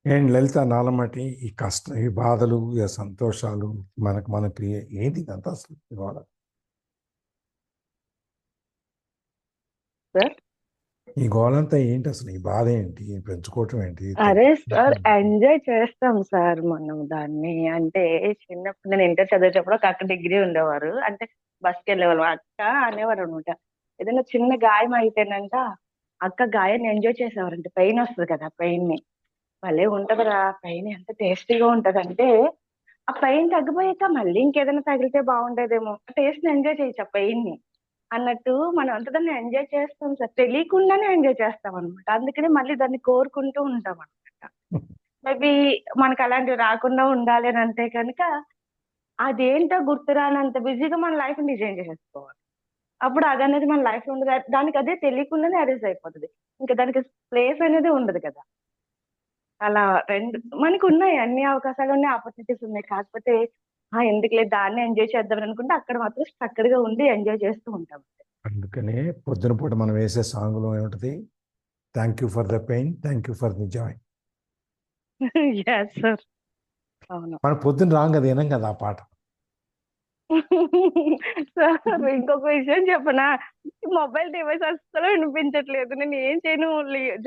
ఏంటి లలిత నాలమటి ఈ కష్టం, ఈ బాధలు, ఈ సంతోషాలు, మనకి ఏంటి ఇదంతా అసలు ఇవాళ? సార్. ఈ గోలంతా ఏంటి అసలు? ఈ బాధ ఏంటి? ఈ పెంచుకోవటం ఏంటి? అరే సార్, తగ్గించుకోవటం ఏంటి? ఎంజాయ్ చేస్తాం సార్ మనం దాన్ని. అంటే చిన్నప్పుడు నేను ఇంటర్ చదివేటప్పుడు ఒక అక్క డిగ్రీ ఉండేవారు. అంటే బస్కి వెళ్ళేవాళ్ళం. అక్క అనేవారు అనమాట. ఏదైనా చిన్న గాయం అయితేనంట అక్క గాయాన్ని ఎంజాయ్ చేసేవారంటే పెయిన్ వస్తుంది కదా, పెయిన్ ని భలే ఉంటదిరా. పెయిన్ ఎంత టేస్టీగా ఉంటదంటే ఆ పెయిన్ తగ్గిపోయాక మళ్ళీ ఇంకేదైనా తగిలితే బాగుండేదేమో, టేస్ట్ ని ఎంజాయ్ చేయొచ్చు ఆ పెయిన్ ని అన్నట్టు. మనం అంత దాన్ని ఎంజాయ్ చేస్తాం సార్, తెలియకుండానే ఎంజాయ్ చేస్తాం అనమాట. అందుకని మళ్ళీ దాన్ని కోరుకుంటూ ఉంటాం అనమాట. మేబీ మనకు అలాంటివి రాకుండా ఉండాలి అని అంటే కనుక అదేంటో గుర్తురానంత బిజీగా మన లైఫ్ డిజైన్ చేసేసుకోవాలి. అప్పుడు అదనేది మన లైఫ్ లో ఉండదు, దానికి అదే తెలియకుండానే అరేంజ్ అయిపోతుంది. ఇంకా దానికి ప్లేస్ అనేది ఉండదు కదా. అలా రెండు మనకు ఉన్నాయి, అన్ని అవకాశాలు ఉన్నాయి, ఆపర్చునిటీస్ ఉన్నాయి. కాకపోతే ఎందుకులే దాన్ని ఎంజాయ్ చేద్దాం అనుకుంటే అక్కడ మాత్రం స్ట్రక్చర్డ్ గా ఉండి ఎంజాయ్ చేస్తూ ఉంటాం. అందుకనే పొద్దున పూట మనం వేసే సాంగ్లో ఏమిటది? Thank you for the pain, thank you for the joy. Yes sir. అవును. మన పొద్దున రాంగ్ అది వినం కదా ఆ పాట. సార్ ఇంకొక విషయం చెప్పనా, మొబైల్ డివైస్ అస్సలు వినిపించట్లేదు. నేను ఏం చేయను,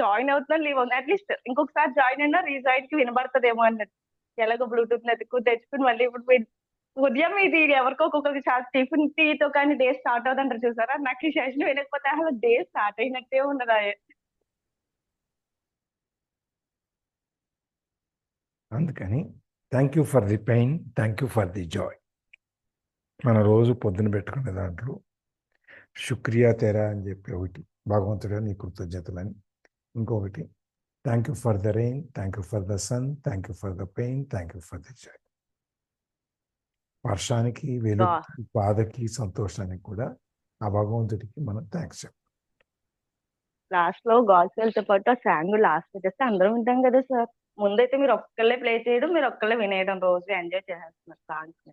జాయిన్ అవుతున్నా లీవ్ అవుతుంది. అట్లీస్ట్ ఇంకొకసారి జాయిన్ అయినా రీజాయిన్ కి వినబడతదేమో అన్నట్టు. ఎలాగో బ్లూటూత్ తెచ్చుకుని మళ్ళీ ఇప్పుడు ఉదయం ఇది ఎవరికో ఒక్కొక్కరికి చాలా టిఫిన్ టీతో కానీ డే స్టార్ట్ అవుతుంటారు చూసారా. నాకు ఈ సెషన్ వినకపోతే అసలు డే స్టార్ట్ అయినట్టే ఉండదు. అందుకని thank you for the pain, thank you for the Joy. మన రోజు పొద్దున పెట్టుకునే దాంట్లో శుక్రియా తెరా అని చెప్పి ఒకటి, భగవంతుడా నీ కృతజ్ఞతలని. ఇంకొకటి thank you for the rain, thank you for the sun, thank you for the pain, thank you for the joy. వర్షానికి, వెలుగుకి, బాధకి, సంతోషానికి కూడా ఆ భగవంతుడికి మనం థ్యాంక్స్ చెప్పాలి. లాస్ట్ లో గాడ్స్ తో పాటు ఆ సాంగ్ లాస్ట్ చేస్తే అందరం వింటాం కదా సార్. ముందైతే మీరు ఒక్కళ్ళే ప్లే చేయడం, మీరు ఒక్కళ్ళే వినేయడం, రోజు ఎంజాయ్ చేస్తున్నారు సాంగ్స్.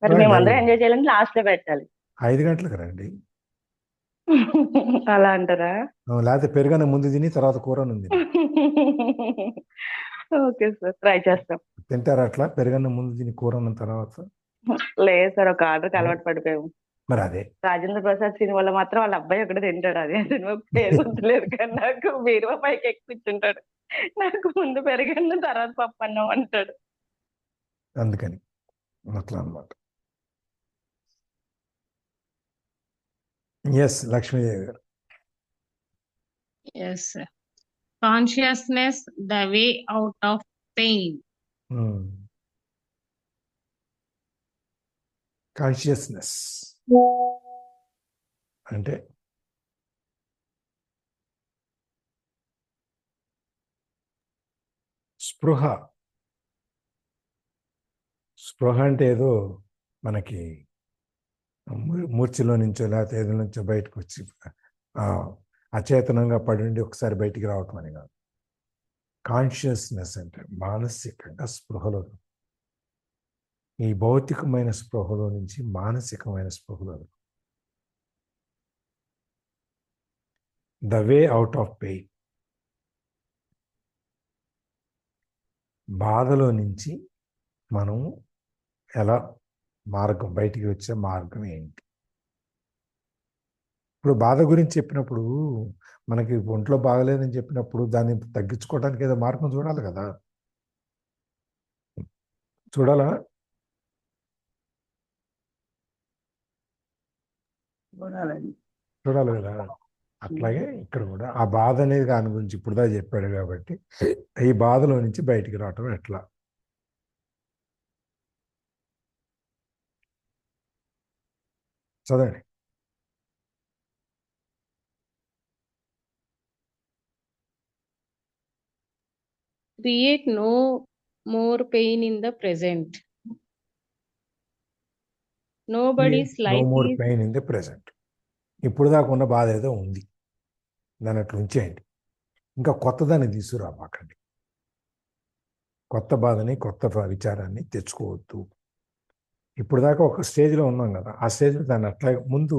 మరి రండి మేము అందరం ఎంజాయ్ చేయాలని లాస్ట్ లో పెట్టాలి. 5 గంటలకు రండి. అలా అంటారా? లేకపోతే పెరుగన్న ముందు తిని తర్వాత కూరను తిని ఓకే సార్, ట్రై చేస్తాం. తింటారు. అట్లా పెరుగన్న ముందు తిని కూరన్న తర్వాత లేదు సార్, ఒక ఆర్డర్కి అలవాటు పడిపోయాము. మరి అదే. రాజేంద్ర ప్రసాద్ సినిమాలో మాత్రం వాళ్ళ అబ్బాయి ఒకటి తింటాడు. అదే సినిమా పేరు గుర్తులేదు కానీ నాకు బీరువా పైకి ఎక్కించుంటాడు. నాకు ముందు పెరిగన్న తర్వాత పప్పు అన్నం అంటాడు. అందుకని అట్లా అనమాట. ఎస్ లక్ష్మీదేవి గారు. Yes, sir. Consciousness, the way out of pain. Consciousness అంటే స్పృహ. స్పృహ అంటే ఏదో మనకి మూర్ఛలో నుంచో లేకపోతే ఏదో నుంచో బయటకు వచ్చి అచేతనంగా పడి ఉండి ఒకసారి బయటికి రావటం అని కాదు. కాన్షియస్నెస్ అంటే మానసికంగా స్పృహలో, ఈ భౌతికమైన స్పృహలో నుంచి మానసికమైన స్పృహలో, the way out of pain. బాధలో నుంచి మనం ఎలా బయటికి వచ్చే మార్గం ఏంటి? ఇప్పుడు బాధ గురించి చెప్పినప్పుడు, మనకి ఒంట్లో బాగలేదని చెప్పినప్పుడు దాన్ని తగ్గించుకోవడానికి ఏదో మార్గం చూడాలి కదా. చూడాలా? చూడాలి కదా. అట్లాగే ఇక్కడ కూడా ఆ బాధ అనేది దాని గురించి ఇప్పుడుదా చెప్పాడు కాబట్టి, ఈ బాధలో నుంచి బయటికి రావటం ఎట్లా? చదవండి. Create no more pain in the present. Nobody's no life more is pain in the present. ఇప్పుడు దాకా ఉన్న బాధ ఏదో ఉంది, దాన్ని అట్లా ఉంచేయండి. ఇంకా కొత్తదాన్ని తీసుకురామాకండి. కొత్త బాధని, కొత్త విచారాన్ని తెచ్చుకోవద్దు. ఇప్పుడు దాకా ఒక స్టేజ్లో ఉన్నాం కదా, ఆ స్టేజ్లో దాన్ని అట్లా ముందు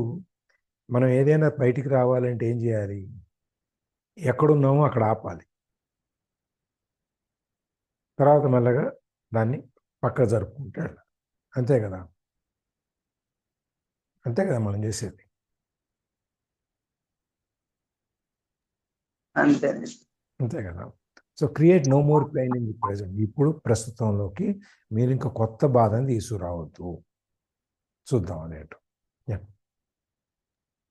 మనం ఏదైనా బయటికి రావాలంటే ఏం చేయాలి? ఎక్కడున్నామో అక్కడ ఆపాలి. తర్వాత మెల్లగా దాన్ని పక్క జరుపుకుంటే వెళ్ళాలి. అంతే కదా, అంతే కదా మనం చేసేది. అంతే. అంతే కదా. So create no more pain in the present. ఇప్పుడు ప్రస్తుతంలోకి మీరు ఇంకా కొత్త బాధని తీసుకురావద్దు. చూద్దాం అదేంటో.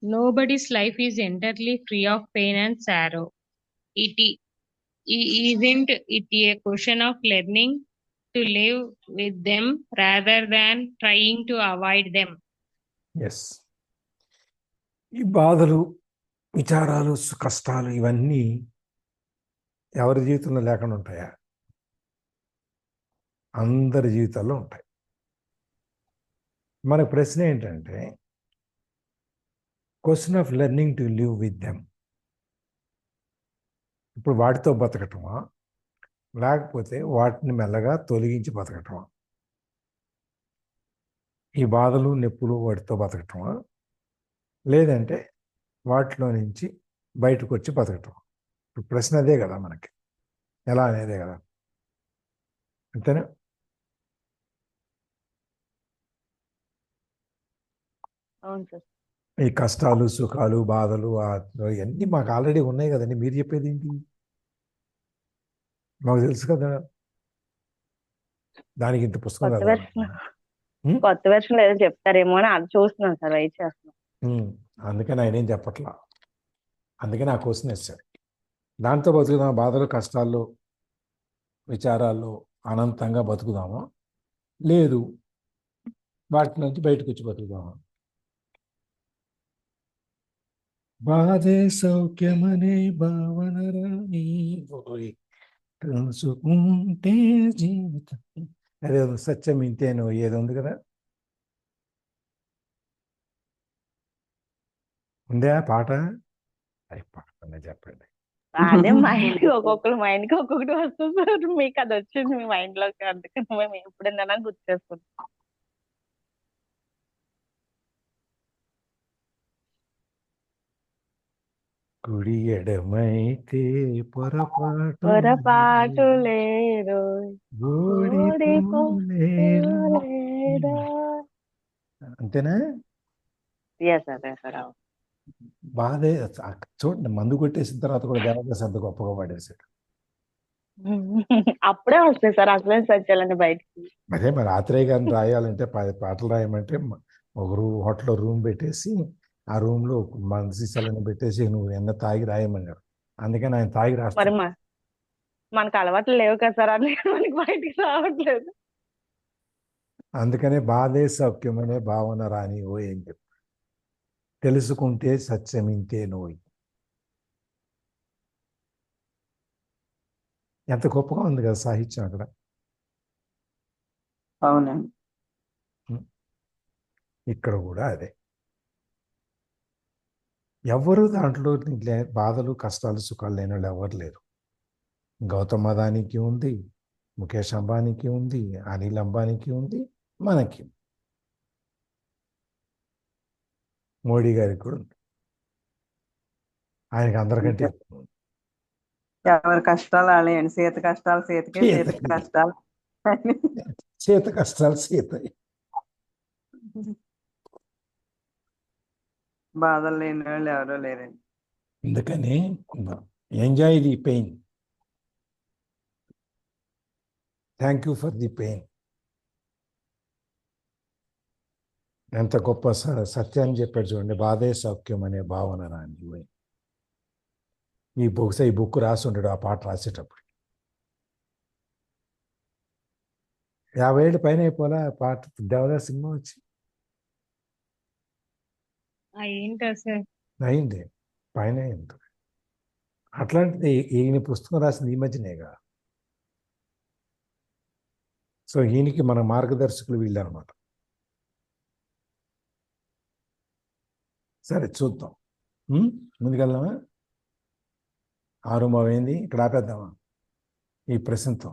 Nobody's life is entirely free of pain and sorrow. Isn't it a question of learning to live with them rather than trying to avoid them? Yes, ఈ బాధలు, విచారాలు, కష్టాలు ఇవన్నీ ఎవరి జీవితంలో లేకుండా ఉంటాయా? అందరి జీవితాల్లో ఉంటాయి. మన ప్రశ్న ఏంటంటే question of learning to live with them. ఇప్పుడు వాటితో బతకటమా, లేకపోతే వాటిని మెల్లగా తొలగించి బతకటమా? ఈ బాధలు, నొప్పులు వాటితో బతకటమా, లేదంటే వాటిలో నుంచి బయటకు వచ్చి బతకటం? ఇప్పుడు ప్రశ్న అదే కదా మనకి, ఎలా అనేదే కదా, అంతేనా? అవును సార్. ఈ కష్టాలు, సుఖాలు, బాధలు ఇవన్నీ మాకు ఆల్రెడీ ఉన్నాయి కదండి. మీరు చెప్పేది ఏంటి? మాకు తెలుసు కదా, దానికి ఇంత పుస్తకం కొత్త చదవాలి. వెర్షన్ కొత్త వెర్షన్ ఏదో చెప్తారేమో అని అది చూస్తున్నాను సార్, వెయిట్ చేస్తున్నాను. అందుకని ఆయన ఏం చెప్పట్లా, అందుకని ఆ క్వశ్చన్ వేస్తాడు. దాంతో బతుకుదాం, బాధలు, కష్టాల్లో, విచారాల్లో అనంతంగా బతుకుదామా, లేదు వాటి నుంచి బయటకు వచ్చి బతుకుదామా? బాధే సౌఖ్యమనే భావన రాని తెలుసుకుంటే జీవితం, అదే సత్యం ఇంతేనో ఏదో ఉంది కదా, ఉందే ఆ పాట? అది పాటనే చెప్పండి. అదే మైండ్ కి ఒక్కొక్కరు మైండ్ కి ఒక్కొక్కటి వస్తుంది సార్. మీకు అది వచ్చింది మీ మైండ్ లోకి, అందుకని మేము ఎప్పుడైనా గుర్తు చేసుకుంటాం. కుడి ఎడమైతే పొరపాటు పొరపాటు లేదు, ఓడిపోలేను. ఓడిపోలేదా. అంతేనా? Yes sir, yes sir. బాధే. చూడండి, మందు కొట్టేసిన తర్వాత కూడా దేవదాస్ అంత గొప్పగా పాడేశాడు. అప్పుడే వస్తాయి సార్ అసలే సత్యాలని బయటికి. అదే మరి ఆత్రేయ గారిని రాయాలంటే 10 పాటలు రాయమంటే ఒక హోటల్లో రూమ్ పెట్టేసి ఆ రూమ్లో మందు సీసాలను పెట్టేసి నువ్వు ఎన్న తాగి రాయమన్నారు. అందుకని ఆయన తాగి మరి రాస్తాడు. మనకు అలవాట్లు లేవు కదా సార్, అందుకని మనకి బయటికి రావట్లేదు. అందుకనే బాధే సౌఖ్యమనే భావన రాని ఓ ఏం చెప్పు, తెలుసుకుంటే సత్యమింతే నోయి. ఎంత గొప్పగా ఉంది కదా సాహిత్యం అక్కడ. అవునండి. ఇక్కడ కూడా అదే. ఎవరు దాంట్లో బాధలు, కష్టాలు, సుఖాలు లేని వాళ్ళు ఎవరు లేరు. గౌతమ్ అదానికి ఉంది, ముఖేష్ అంబానీకి ఉంది, అనిల్ అంబానీకి ఉంది, మనకి, మోడీ గారికి కూడా ఉంది. ఆయనకి అందరికంటే ఎక్కువ ఉంది. ఎవరి కష్టాలు వాళ్ళేయండి. సీత కష్టాలు సీతకి, సీత కష్టాలు సీత కష్టాలు సీత. బాధలు లేని వాళ్ళు ఎవరో లేరండి. అందుకని enjoy the pain, thank you for the pain. ఎంత గొప్ప సత్యాన్ని చెప్పాడు చూడండి. బాధే సౌఖ్యం అనే భావన రాని. ఈ బహుశా ఈ బుక్ రాసి ఉంటాడు ఆ పాట రాసేటప్పుడు. 50 ఏళ్ళ పైన అయిపోలే ఆ పాట, దేవదాస్ సినిమా వచ్చి ఏంటో సార్ అయింది, పైన అయింది. అట్లాంటిది ఈయన పుస్తకం రాసింది ఈ మధ్యనేగా. సో ఈయనకి మన మార్గదర్శకులు వీళ్ళు అనమాట. సరే చూద్దాం, ముందుకెళ్దామా? 6:30 అయింది, ఇక్కడ ఆపేద్దామా ఈ ప్రశ్నతో?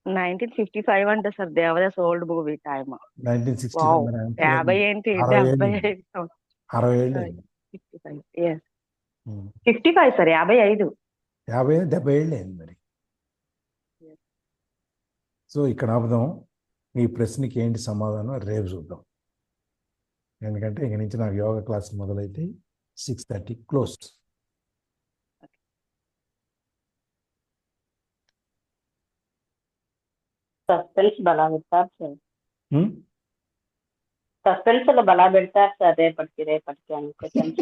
1955 అంట sir Devdas old movie time. 1960 50 ఏంటి, 75. 60 ఏళ్ళు. 55 సార్, 55. 70 ఏళ్ళు అయింది మరి. సో ఇక్కడ ఆపుదాం. ఈ ప్రశ్నకి ఏంటి సమాధానం రేపు చూద్దాం. ఎందుకంటే ఇక నుంచి నాకు యోగా క్లాస్ మొదలైతే 6:30 క్లోజ్. ಸಸ್ಪೆನ್ಸ್ ಬಲ ಬಿಡ್ತಾರೆ ಸರ್. ಸಸ್ಪೆನ್ಸ್ ಎಲ್ಲ ಬಲ ಬಿಡ್ತಾರೆ ಸರ್. ರೇಪಟಿಗೆ అని క్వశ్చన్స్.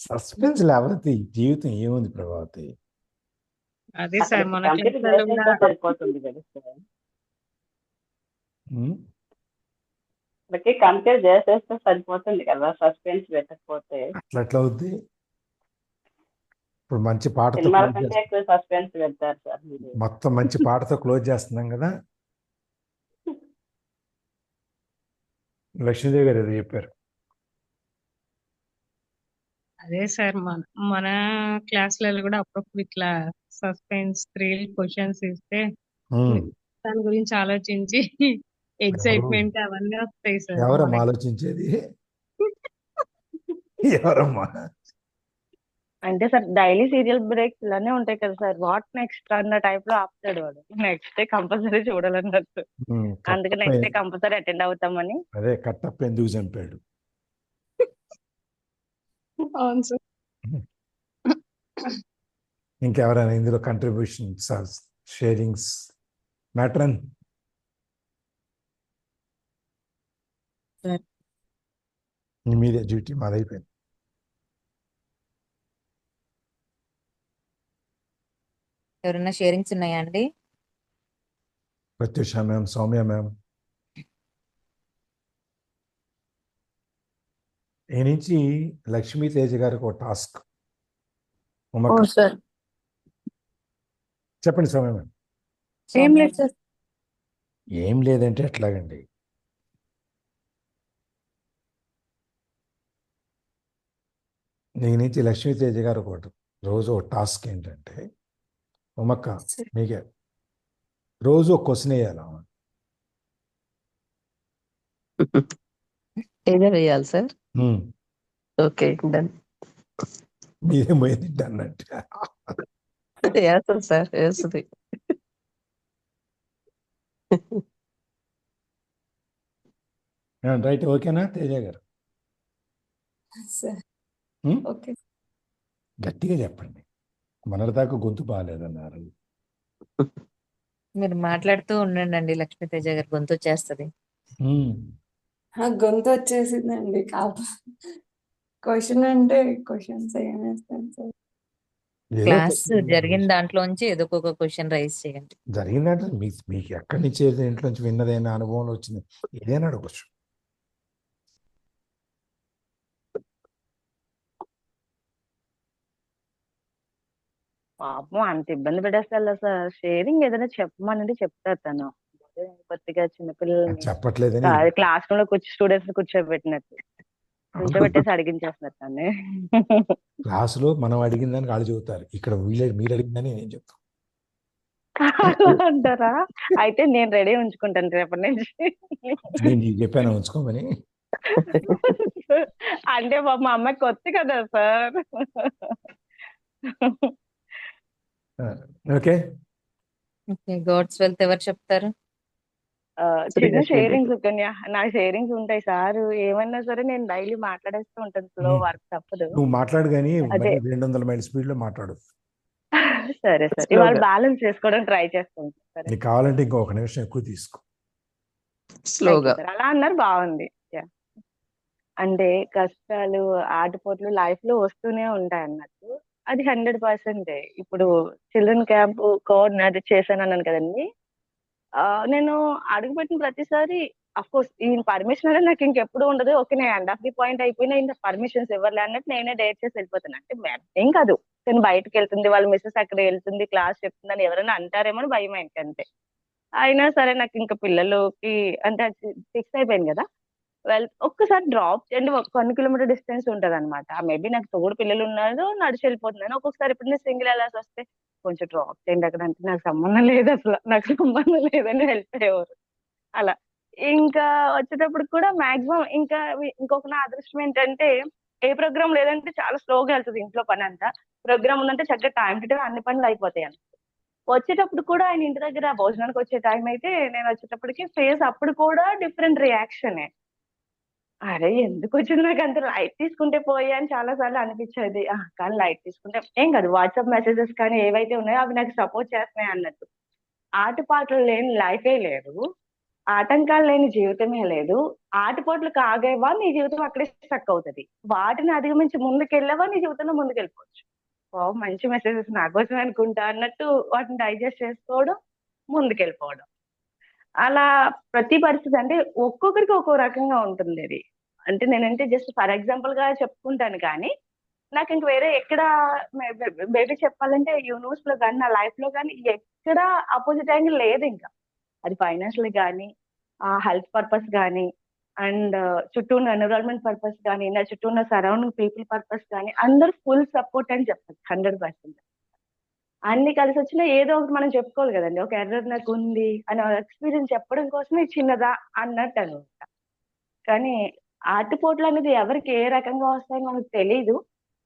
సస్పెన్స్ లేకపోతే ఈ జీవితం ఏముంది ప్రభావతి? అదే సార్ మన కంప్లీట్ క్లాసులలో చేసేస్తే కూడా సరిపోతుంది కదా సార్. మనకి కంప్లీట్ చేసేస్తే సరిపోతుంది కదా, సస్పెన్స్ పెట్టకపోతే. అట్లా అవుద్ది. ఇప్పుడు మంచి పాటతో సినిమాల క్లోజ్ కంటే చేస్తాం. ఎక్కువ సస్పెన్స్ పెడతారు సార్ మీరు. మొత్తం మంచి పాటతో క్లోజ్ చేస్తున్నాం కదా. లక్ష్మీదేవి గారు ఏదో చెప్పారు. అదే సార్ మన మన క్లాసులలో కూడా అప్పుడప్పుడు ఇట్లా సస్పెన్స్ థ్రిల్ క్వశ్చన్స్ ఇస్తే ఉమ్. దాని గురించి ఆలోచించి ఎక్సైట్మెంట్ అవన్నీ వస్తాయి సార్ ఎవరమ్మా మనకి. ఆలోచించేది? ఎవరమ్మా? అంటే సార్ డైలీ సీరియల్ బ్రేక్స్ ఇలానే ఉంటాయి కదా సార్. వాట్ నెక్స్ట్ అన్న టైప్ లో ఆపుతాడు వాడు. నెక్స్ట్ డే కంపల్సరీ చూడాలన్నట్టు. అందుకే Kattappa next day compulsory attend అవుతామని. అదే కట్టప్ప ఎందుకు చంపాడు? అవును సార్. ఇంకెవరైనా ఇందులో కంట్రిబ్యూషన్స్ షేరింగ్స్ మ్యాటర్? సార్. మీదే డ్యూటీ, మాదైపోయింది. ఎవరైనా షేరింగ్స్ ఉన్నాయా అండి? Pratyusha ma'am, Soumya ma'am. ఈ నుంచి లక్ష్మీ తేజ గారికి ఒక టాస్క్. ఉమక్క సార్ చెప్పండి సౌమ్య మ్యామ్. ఏం లేదు సార్. ఏం లేదంటే ఎట్లాగండి? నీ నుంచి లక్ష్మీ తేజ గారు ఒకటి రోజు ఒక టాస్క్ ఏంటంటే, ఉమక్క మీకే రోజు ఒక క్వశ్చన్ వేయాలి. ఏదో వేయాలి సార్. ఉమ్. Okay done. మీరేం పోయింది అన్నట్టు. వేస్తుంది సార్, వేస్తుంది. రైట్, ఓకేనా తేజ గారు? సార్ ఉమ్? ఓకే. గట్టిగా చెప్పండి. మొన్నటిదాకా గొంతు బాగాలేదన్నారు. మీరు మాట్లాడుతూ ఉండండి, లక్ష్మీ తేజ గారు గొంతు వచ్చేస్తుంది. ఉమ్. గొంతు వచ్చేసిందండి. క్వశ్చన్ అంటే క్వశ్చన్స్ ఏం వేస్తాను సార్. ఏదో క్లాస్ question జరిగిన దాంట్లోంచి ఏదో ఒక క్వశ్చన్ రైజ్ చేయండి. జరిగిందంటే మీకు ఎక్కడి నుంచి ఇంట్లో నుంచి విన్నదైనా అనుభవంలో వచ్చింది ఏదైనా అడగచ్చు. పాపం అంత ఇబ్బంది పెట్టేస్తా సార్. షేరింగ్ ఏదైనా చెప్పమనండి, చెప్తారు తను. కొద్దిగా చిన్నపిల్లల్ని చెప్పట్లేదని క్లాస్ రూమ్ లో స్టూడెంట్స్ కూర్చోబెట్టినట్టు కూర్చోబెట్టేసి అడిగించేస్తున్నారు తను. క్లాసులో మనం అడిగిన దానికి వాళ్ళు చెబుతారు, ఇక్కడ మీరు అడిగిందని నేను చెప్తాను. అంటారా? అయితే నేను రెడీ ఉంచుకుంటాను రేపటి నుంచి. నేను నీకు చెప్పాను ఉంచుకోమని. అంటే మా అమ్మాయి కొత్త కదా సార్. ఓకే, గాడ్స్ వెల్త్ ఎవరు చెప్తారు? చిన్న షేరింగ్స్ నా షేరింగ్స్ ఉంటాయి సార్. ఏమన్నా సరే నేను డైలీ మాట్లాడేస్తూ ఉంటాను. స్లో వర్క్ తప్పదు. నువ్వు మాట్లాడు కానీ అదే. 200 మైల్ స్పీడ్ లో మాట్లాడు. సరే సార్, ఇవాళ బ్యాలెన్స్ చేసుకోవడం ట్రై చేస్తాను. సరే నీకు కావాలంటే ఇంకో 1 నిమిషం ఎక్కువ తీసుకో. స్లోగా. సార్, అలా అన్నారు బాగుంది. అంటే కష్టాలు ఆటుపోట్లు లైఫ్ లో వస్తూనే ఉంటాయి అన్నట్టు. అది 100%. ఇప్పుడు చిల్డ్రన్ క్యాంప్ కోఆర్డినేట్ చేశాను అన్నాను కదండి. నేను అడుగుపెట్టిన ప్రతిసారి అఫ్ కోర్స్ ఈ పర్మిషన్ అనేది నాకు ఇంకెప్పుడు ఉండదు. ఓకే, నేను ఎండ్ ఆఫ్ ది పాయింట్ అయిపోయినా ఇంకా పర్మిషన్స్ ఇవ్వలే అన్నట్టు నేనే డేట్ చేసి వెళ్ళిపోతాను. అంటే ఏం కాదు, తను బయటకు వెళ్తుంది, వాళ్ళ మిస్సెస్ అక్కడ వెళ్తుంది, క్లాస్ చెప్తుంది అని ఎవరైనా అంటారేమో అని భయం అంతే. అయినా సరే నాకు ఇంకా పిల్లలకి అంటే ఫిక్స్ అయిపోయింది కదా. ఒక్కసారి డ్రాప్ చేయండి. 1 కిలోమీటర్ డిస్టెన్స్ ఉంటది అనమాట. మేబీ నాకు తోడు పిల్లలు ఉన్నారు, నడిచి వెళ్ళిపోతున్నాను. ఒక్కొక్కసారి ఇప్పుడు నేను సింగిల్ వెళ్ళాల్సి వస్తే కొంచెం డ్రాప్ చేయండి అక్కడ అంటే నాకు సంబంధం లేదు, అసలు నాకు సంబంధం లేదని వెళ్ళిపోయేవారు. అలా ఇంకా వచ్చేటప్పుడు కూడా మాక్సిమం ఇంకొక నా అదృష్టం ఏంటంటే ఏ ప్రోగ్రామ్ లేదంటే చాలా స్లోగా వెళ్తుంది ఇంట్లో పని అంతా. ప్రోగ్రామ్ ఉందంటే చక్కగా టైం టు టైం అన్ని పనులు అయిపోతాయి అని. వచ్చేటప్పుడు కూడా ఆయన ఇంటి దగ్గర భోజనానికి వచ్చే టైం అయితే నేను వచ్చేటప్పటికి ఫేస్ అప్పుడు కూడా డిఫరెంట్ రియాక్షనే. అరే ఎందుకు వచ్చింది నాకు అంత లైట్ తీసుకుంటే పోయి అని చాలా సార్లు అనిపించేది. కానీ లైట్ తీసుకుంటే ఏం కాదు, వాట్సాప్ మెసేజెస్ కానీ ఏవైతే ఉన్నాయో అవి నాకు సపోర్ట్ చేస్తున్నాయి అన్నట్టు. ఆటపాటలు లేని లైఫే లేదు, ఆటంకాలు లేని జీవితమే లేదు. ఆటపాటలు కాగేవా నీ జీవితం అక్కడే స్టక్ అవుతుంది, వాటిని అధిగమించి ముందుకెళ్ళేవా నీ జీవితంలో ముందుకెళ్ళిపోవచ్చు. మంచి మెసేజెస్ నా కోసం అనుకుంటా అన్నట్టు వాటిని డైజెస్ట్ చేసుకోవడం, ముందుకెళ్ళిపోవడం. అలా ప్రతి పరిస్థితి అంటే ఒక్కొక్కరికి ఒక్కో రకంగా ఉంటుంది అది. అంటే నేనంటే జస్ట్ ఫర్ ఎగ్జాంపుల్ గా చెప్పుకుంటాను, కానీ నాకు ఇంక వేరే ఎక్కడ బేబీ చెప్పాలంటే యూనివర్స్ లో కానీ నా లైఫ్ లో కానీ ఎక్కడ ఆపోజిట్ యాంగిల్ లేదు. ఇంకా అది ఫైనాన్షియల్ కానీ, హెల్త్ పర్పస్ కానీ, అండ్ చుట్టూ ఉన్న ఎన్విరాన్మెంట్ పర్పస్ కానీ, నా చుట్టూ ఉన్న సరౌండింగ్ పీపుల్ పర్పస్ కానీ, అందరు ఫుల్ సపోర్ట్ అని చెప్పచ్చు 100%. అన్ని కలిసి వచ్చినా ఏదో ఒకటి మనం చెప్పుకోవాలి కదండి, ఒక ఎర్రర్ నాకు ఉంది అని ఎక్స్పీరియన్స్ చెప్పడం కోసమే చిన్నదా అన్నట్టు అనమాట. కానీ ఆటుపోట్లు అనేది ఎవరికి ఏ రకంగా వస్తాయో మనకు తెలీదు.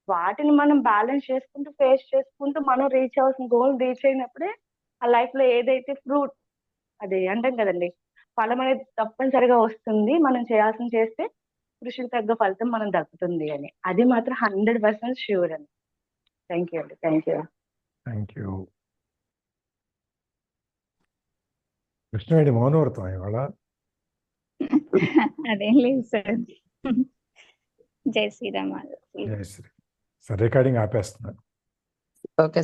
వాటిని మనం బ్యాలెన్స్ చేసుకుంటూ ఫేస్ చేసుకుంటూ మనం రీచ్ అవ్వాల్సిన గోల్ రీచ్ అయినప్పుడే ఆ లైఫ్ లో ఏదైతే ఫ్రూట్, అది అంటాం కదండి, ఫలం అనేది తప్పనిసరిగా వస్తుంది, మనం చేయాల్సిన చేస్తే కృషికి తగ్గ ఫలితం మనం దక్కుతుంది అని. అది మాత్రం 100% ష్యూర్ అండి. థ్యాంక్ యూ అండి. Thank you. Thank you. Krishnaveni మౌనవ్రతం ఇవాళ. అదేం లేదు సార్. జై శ్రీరామ్. జై శ్రీ. సార్ రికార్డింగ్ ఆపేస్తున్నాను. ఓకే